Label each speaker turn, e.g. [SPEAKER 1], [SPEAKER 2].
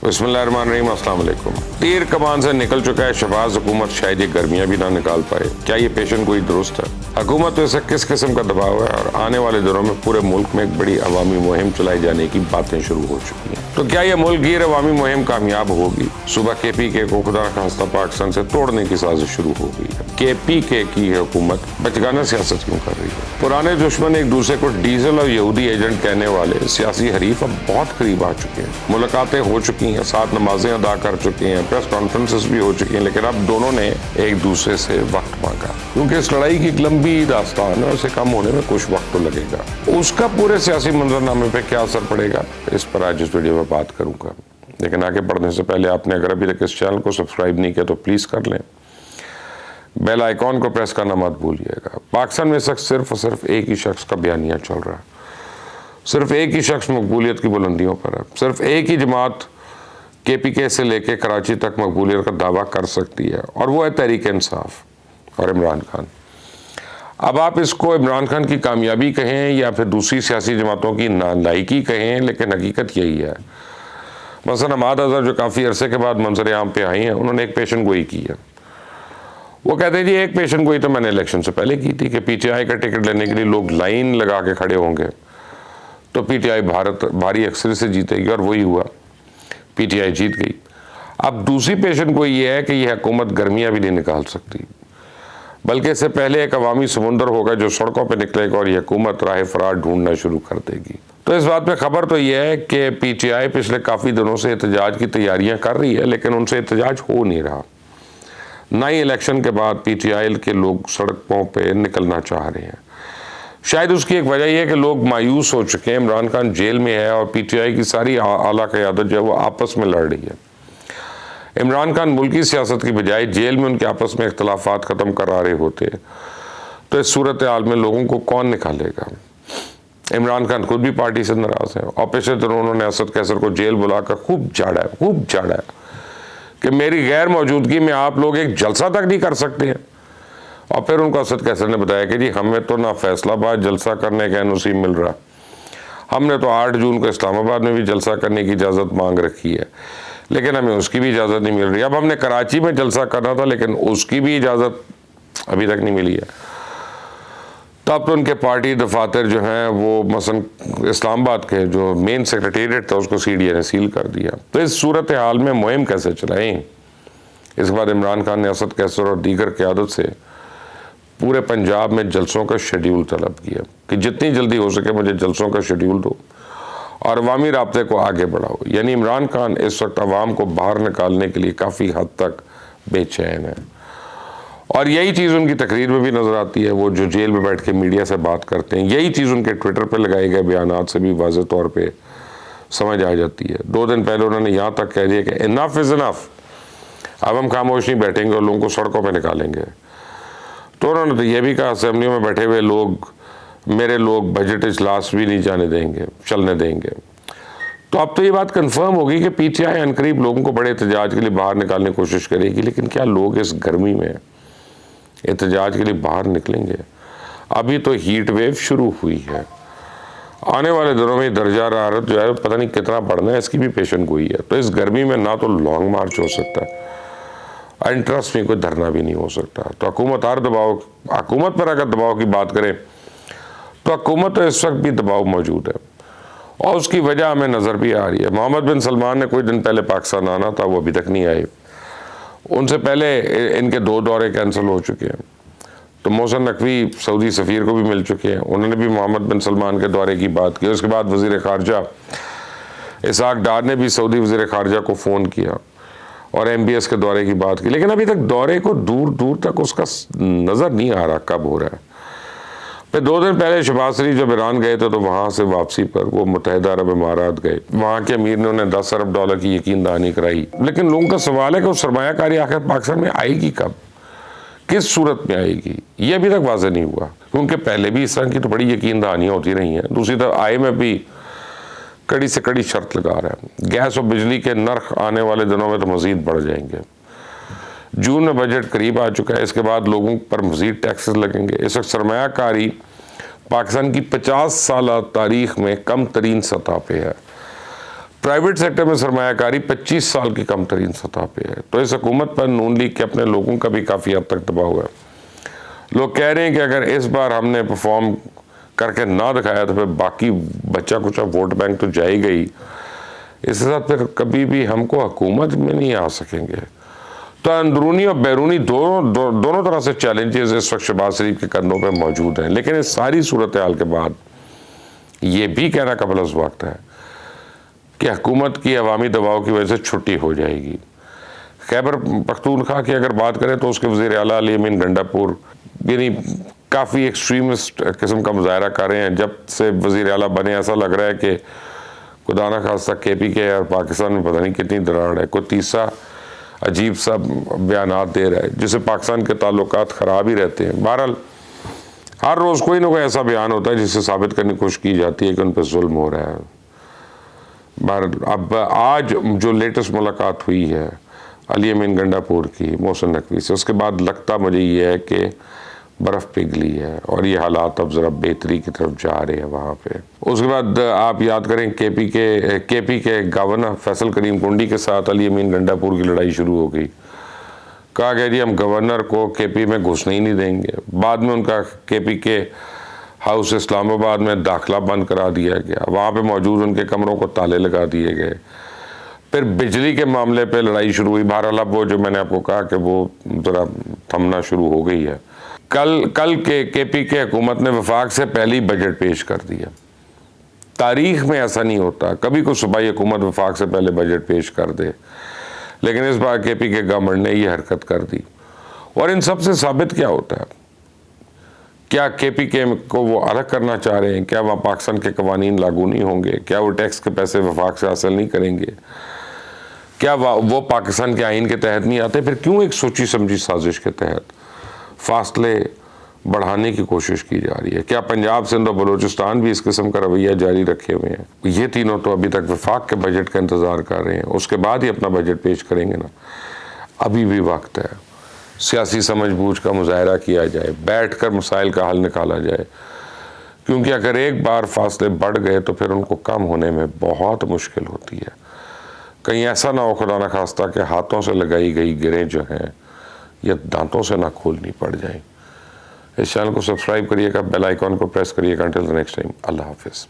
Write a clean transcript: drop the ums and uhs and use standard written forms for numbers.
[SPEAKER 1] बिस्मिल्लाहिर्रहमानिर्रहीम, अस्सलाम वालेकुम। तीर कमान से निकल चुका है शहबाज हुकूमत, शायद ये गर्मियां भी ना निकाल पाए। क्या ये पेशन गोई दुरुस्त है? हुकूमत पे किस किस्म का दबाव है और आने वाले दिनों में पूरे मुल्क में एक बड़ी अवामी मुहिम चलाई जाने की बातें शुरू हो चुकी हैं। तो क्या ये मुल्क गिर अवामी मुहिम कामयाब होगी? सुबह KPK को खुदा खास्ता पाकिस्तान से तोड़ने की साजिश शुरू हो गई है। KPK की हुकूमत बचगाना सियासत क्यों कर रही है? पुराने दुश्मन एक दूसरे को डीजल और यहूदी एजेंट कहने वाले सियासी हरीफ अब बहुत करीब आ चुके हैं। मुलाकातें हो चुकी हैं, साथ नमाजें अदा कर चुके हैं, प्रेस कॉन्फ्रेंसेस भी हो चुकी हैं, लेकिन अब दोनों ने एक दूसरे से वक्त मांगा, क्योंकि इस लड़ाई की एक लंबी दास्तान है, उसे कम होने में कुछ वक्त तो लगेगा। उसका पूरे सियासी मंजरनामे पे क्या असर पड़ेगा, इस पर आज इस वीडियो में बात करूंगा। लेकिन आगे बढ़ने से पहले आपने अगर अभी तक इस चैनल को सब्सक्राइब नहीं किया तो प्लीज कर लें, बेल आइकॉन को प्रेस करना मत भूलिएगा। पाकिस्तान में सिर्फ और सिर्फ एक ही शख्स का बयानिया चल रहा है, सिर्फ एक ही शख्स मकबूलियत की बुलंदियों पर है, सिर्फ एक ही जमात KPK से लेके कराची तक मकबूलियत का दावा कर सकती है, और वो है तहरीक इंसाफ और इमरान खान। अब आप इसको इमरान खान की कामयाबी कहें या फिर दूसरी सियासी जमातों की नालायकी कहें, लेकिन हकीकत यही है। मसलन हमाद अजहर जो काफ़ी अरसे के बाद मंजर आम पे आई हैं, उन्होंने एक पेशन गोई की है। वो कहते हैं जी एक पेशन गोई तो मैंने इलेक्शन से पहले की थी कि PTI का टिकट लेने के लिए लोग लाइन लगा के खड़े होंगे तो PTI भारी अक्सर से जीतेगी, और वही हुआ, PTI जीत गई। अब दूसरी पेशन गोई ये है कि यह हुकूमत गर्मियाँ भी नहीं निकाल सकती, बल्कि इससे पहले एक अवामी समुंदर होगा जो सड़कों पर निकलेगा और यह हुकूमत राह फरार ढूंढना शुरू कर देगी। तो इस बात पे खबर तो यह है कि PTI पिछले काफ़ी दिनों से एहतजाज की तैयारियां कर रही है, लेकिन उनसे एहतजाज हो नहीं रहा। ना ही इलेक्शन के बाद PTI के लोग सड़कों पे निकलना चाह रहे हैं। शायद उसकी एक वजह यह है कि लोग मायूस हो चुके हैं। इमरान खान जेल में है और PTI की सारी आला क़यादत जो है वो आपस में लड़ रही है। इमरान खान मुल्की सियासत की बजाय जेल में उनके आपस में इख्तलाफात ख़त्म करा रहे होते, तो इस सूरत हाल में लोगों को कौन निकालेगा? इमरान खान खुद भी पार्टी से नाराज़ हैं, और पिछले दिनों उन्होंने असद कैसर को जेल बुलाकर खूब झाड़ा है कि मेरी गैर मौजूदगी में आप लोग एक जलसा तक नहीं कर सकते हैं। और फिर उनको असद कैसर ने बताया कि जी हमें तो ना फैसलाबाद जलसा करने का NOC मिल रहा, हमने तो 8 जून को इस्लामाबाद में भी जलसा करने की इजाज़त मांग रखी है, लेकिन हमें उसकी भी इजाज़त नहीं मिल रही। अब हमने कराची में जलसा करना था, लेकिन उसकी भी इजाज़त अभी तक नहीं मिली है। तब तो उनके पार्टी दफातर जो हैं वो मसलन इस्लामाबाद के जो मेन सेक्रेटेरिएट था उसको CDA ने सील कर दिया। तो इस सूरत हाल में मुहिम कैसे चलाएं? इसके बाद इमरान खान ने असद कैसर और दीगर क़यादत से पूरे पंजाब में जलसों का शेड्यूल तलब किया कि जितनी जल्दी हो सके मुझे जलसों का शेड्यूल दो और अवामी राब्ते को आगे बढ़ाओ। यानी इमरान खान इस वक्त अवाम को बाहर निकालने के लिए काफ़ी हद तक बेचैन है, और यही चीज़ उनकी तकरीर में भी नज़र आती है। वो जो जेल में बैठ के मीडिया से बात करते हैं, यही चीज़ उनके ट्विटर पर लगाए गए बयानात से भी वाज़ेह तौर पर समझ आ जाती है। 2 दिन पहले उन्होंने यहाँ तक कह दिया कि इनफ इज़ इनफ, अब हम खामोश नहीं बैठेंगे और लोगों को सड़कों पर निकालेंगे। तो उन्होंने तो यह भी कहा असेंबली में बैठे हुए लोग, मेरे लोग बजट इजलास भी नहीं चलने देंगे। तो अब तो ये बात कंफर्म होगी कि PTI अनकरीब लोगों को बड़े एहतजाज के लिए बाहर निकालने की कोशिश करेगी। लेकिन क्या लोग इस गर्मी में एहतजाज के लिए बाहर निकलेंगे? अभी तो हीट वेव शुरू हुई है, आने वाले दिनों में दर्जा हरारत जो है पता नहीं कितना बढ़ना है, इसकी भी पेशन गोई है। तो इस गर्मी में ना तो लॉन्ग मार्च हो सकता है, इंटरेस्ट में कोई धरना भी नहीं हो सकता। तो हुकूमत पर अगर दबाव की बात करें तो हुकूमत तो इस वक्त भी दबाव मौजूद है, और उसकी वजह हमें नज़र भी आ रही है। मोहम्मद बिन सलमान ने कुछ दिन पहले पाकिस्तान आना था, वो अभी तक नहीं आए। उनसे पहले इनके 2 दौरे कैंसिल हो चुके हैं। तो मोहसिन नकवी सऊदी सफ़ीर को भी मिल चुके हैं, उन्होंने भी मोहम्मद बिन सलमान के दौरे की बात की। उसके बाद वज़ीर ख़ारजा इसहाक डार ने भी सऊदी वज़ीर ख़ारजा को फ़ोन किया और MBS के दौरे की बात की, लेकिन अभी तक दौरे को दूर तक उसका नज़र नहीं आ रहा कब हो रहा है। फिर 2 दिन पहले शहबाज शरीफ जब ईरान गए थे तो वहाँ से वापसी पर वो मुत्तहिदा अरब इमारात गए। वहाँ के अमीर ने उन्हें $10 अरब की यकीन दहानी कराई। लेकिन लोगों का सवाल है कि वो सरमायाकारी आखिर पाकिस्तान में आएगी कब, किस सूरत में आएगी, ये अभी तक वाज़ेह नहीं हुआ, क्योंकि पहले भी इस तरह की तो बड़ी यकीन दहानियाँ होती रही हैं। दूसरी तरफ IMF भी कड़ी से कड़ी शर्त लगा रहा है। गैस और बिजली के नर्ख आने वाले दिनों में तो मज़ीद बढ़ जाएंगे। जून में बजट करीब आ चुका है, इसके बाद लोगों पर मज़ीद टैक्सेस लगेंगे। इस वक्त सरमायाकारी पाकिस्तान की 50 साल तारीख में कम तरीन सतह पे है। प्राइवेट सेक्टर में सरमायाकारी 25 साल की कम तरीन सतह पे है। तो इस हुकूमत पर नून लीग के अपने लोगों का भी काफ़ी हद तक दबाव है। लोग कह रहे हैं कि अगर इस बार हमने परफॉर्म करके ना दिखाया तो फिर बाकी बच्चा कुछ वोट बैंक तो जाएगा ही, इसके साथ फिर कभी भी हमको हुकूमत में नहीं आ सकेंगे। तो अंदरूनी और बैरूनी दोनों तरह से चैलेंजेस इस वक्त शहबाज शरीफ के कंधों पे मौजूद हैं। लेकिन इस सारी सूरत हाल के बाद ये भी कहना कबल उस वक्त है कि हुकूमत की अवामी दबाव की वजह से छुट्टी हो जाएगी। खैबर पख्तूनख्वा की अगर बात करें तो उसके वज़ीर आला अली अमीन गंडापुर यानी काफ़ी एक्सट्रीमिस्ट किस्म का मुजाहरा कर रहे हैं। जब से वज़ीर आला बने ऐसा लग रहा है कि खुदा न खास्ता KPK और पाकिस्तान में पता नहीं कितनी दरार है। कोई तीसरा अजीब सा बयानात दे रहा है जिससे पाकिस्तान के ताल्लुकात ख़राब ही रहते हैं। बहरहाल हर रोज़ कोई ना कोई ऐसा बयान होता है जिससे साबित करने की कोशिश की जाती है कि उन पर जुल्म हो रहा है। बहरहाल अब आज जो लेटेस्ट मुलाकात हुई है अली अमीन गंडापुर की मोहसिन नकवी से, उसके बाद लगता मुझे ये है कि बर्फ़ पिघली है और ये हालात अब ज़रा बेहतरी की तरफ जा रहे हैं वहाँ पे। उसके बाद आप याद करें KP के गवर्नर फैसल करीम कुंडी के साथ अली अमीन गंडापुर की लड़ाई शुरू हो गई। कहा गया जी हम गवर्नर को KP में घुसने ही नहीं देंगे। बाद में उनका KP के हाउस इस्लामाबाद में दाखिला बंद करा दिया गया, वहाँ पे मौजूद उनके कमरों को ताले लगा दिए गए। फिर बिजली के मामले पे लड़ाई शुरू हुई। बहरहाल अब वो जो मैंने आपको कहा कि वो ज़रा थमना शुरू हो गई है। कल के KP के हुकूमत ने वफाक से पहले बजट पेश कर दिया। तारीख में ऐसा नहीं होता, कभी कोई सूबाई हुकूमत वफाक से पहले बजट पेश कर दे, लेकिन इस बार KP के गवर्नमेंट ने ये हरकत कर दी। और इन सब से साबित क्या होता है? क्या KP को वो अलग करना चाह रहे हैं? क्या वहाँ पाकिस्तान के कवानीन लागू नहीं होंगे? क्या वो टैक्स के पैसे वफाक से हासिल नहीं करेंगे? क्या वो पाकिस्तान के आइन के तहत नहीं आते? फिर क्यों एक सोची समझी साजिश के तहत फासले बढ़ाने की कोशिश की जा रही है? क्या पंजाब, सिंध और बलूचिस्तान भी इस किस्म का रवैया जारी रखे हुए हैं? ये तीनों तो अभी तक वफाक के बजट का इंतज़ार कर रहे हैं, उसके बाद ही अपना बजट पेश करेंगे ना। अभी भी वक्त है, सियासी समझबूझ का मुजाहरा किया जाए, बैठ कर मसाइल का हल निकाला जाए, क्योंकि अगर एक बार फासले बढ़ गए तो फिर उनको कम होने में बहुत मुश्किल होती है। कहीं ऐसा ना हो खुदा न खास्ता के हाथों से लगाई गई गिरें जो हैं या दांतों से ना खोलनी पड़ जाएं। इस चैनल को सब्सक्राइब करिएगा, बेल आइकॉन को प्रेस करिएगा। अंटिल द नेक्स्ट टाइम, अल्लाह हाफिज़।